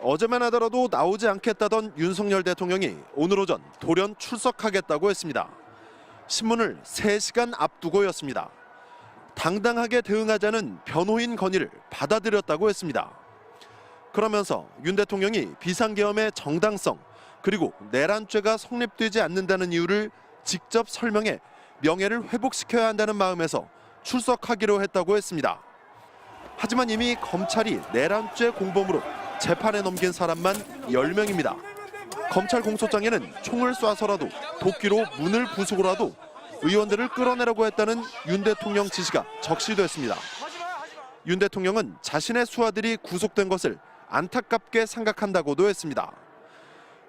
어제만 하더라도 나오지 않겠다던 윤석열 대통령이 오늘 오전 돌연 출석하겠다고 했습니다. 신문을 3시간 앞두고였습니다. 당당하게 대응하자는 변호인 건의를 받아들였다고 했습니다. 그러면서 윤 대통령이 비상계엄의 정당성 그리고 내란죄가 성립되지 않는다는 이유를 직접 설명해 명예를 회복시켜야 한다는 마음에서 출석하기로 했다고 했습니다. 하지만 이미 검찰이 내란죄 공범으로 재판에 넘긴 사람만 10명입니다. 검찰 공소장에는 총을 쏴서라도 도끼로 문을 부수고라도 의원들을 끌어내라고 했다는 윤 대통령 지시가 적시됐습니다. 윤 대통령은 자신의 수하들이 구속된 것을 안타깝게 생각한다고도 했습니다.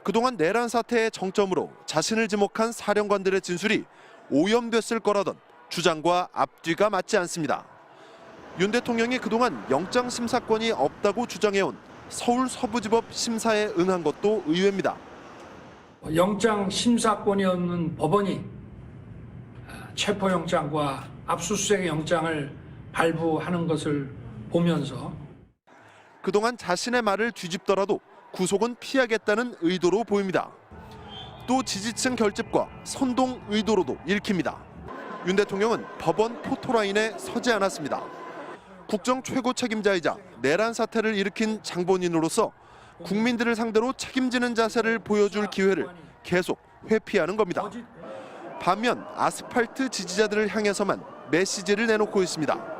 그동안 내란 사태의 정점으로 자신을 지목한 사령관들의 진술이 오염됐을 거라던 주장과 앞뒤가 맞지 않습니다. 윤 대통령이 그동안 영장심사권이 없다고 주장해온 서울 서부지법 심사에 응한 것도 의외입니다. 영장심사권이 없는 법원이 체포영장과 압수수색 영장을 발부하는 것을 보면서 그동안 자신의 말을 뒤집더라도 구속은 피하겠다는 의도로 보입니다. 또 지지층 결집과 선동 의도로도 읽힙니다. 윤 대통령은 법원 포토라인에 서지 않았습니다. 국정 최고 책임자이자 내란 사태를 일으킨 장본인으로서 국민들을 상대로 책임지는 자세를 보여줄 기회를 계속 회피하는 겁니다. 반면 아스팔트 지지자들을 향해서만 메시지를 내놓고 있습니다.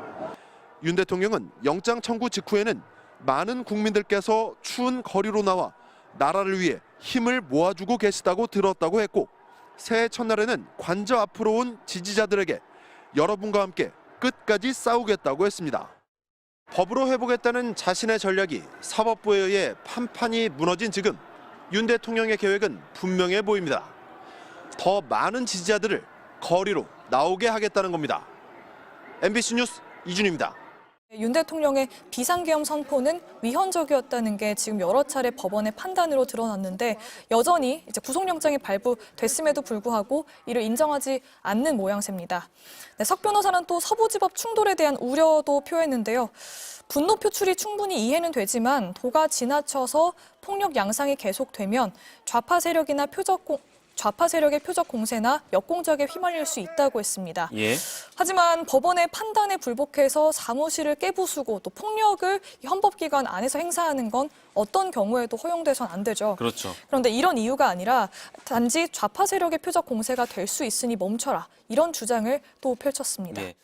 윤 대통령은 영장 청구 직후에는 많은 국민들께서 추운 거리로 나와 나라를 위해 힘을 모아주고 계시다고 들었다고 했고 새해 첫날에는 관저 앞으로 온 지지자들에게 여러분과 함께 끝까지 싸우겠다고 했습니다. 법으로 회복했다는 자신의 전략이 사법부에 의해 판판이 무너진 지금 윤 대통령의 계획은 분명해 보입니다. 더 많은 지지자들을 거리로 나오게 하겠다는 겁니다. MBC 뉴스 이준입니다. 윤 대통령의 비상계엄 선포는 위헌적이었다는 게 지금 여러 차례 법원의 판단으로 드러났는데 여전히 이제 구속영장이 발부됐음에도 불구하고 이를 인정하지 않는 모양새입니다. 네, 석 변호사는 또 서부지법 충돌에 대한 우려도 표했는데요. 분노 표출이 충분히 이해는 되지만 도가 지나쳐서 폭력 양상이 계속되면 좌파 세력의 표적 공세나 역공작에 휘말릴 수 있다고 했습니다. 예. 하지만 법원의 판단에 불복해서 사무실을 깨부수고 또 폭력을 헌법기관 안에서 행사하는 건 어떤 경우에도 허용돼선 안 되죠. 그렇죠. 그런데 이런 이유가 아니라 단지 좌파 세력의 표적 공세가 될 수 있으니 멈춰라. 이런 주장을 또 펼쳤습니다. 네.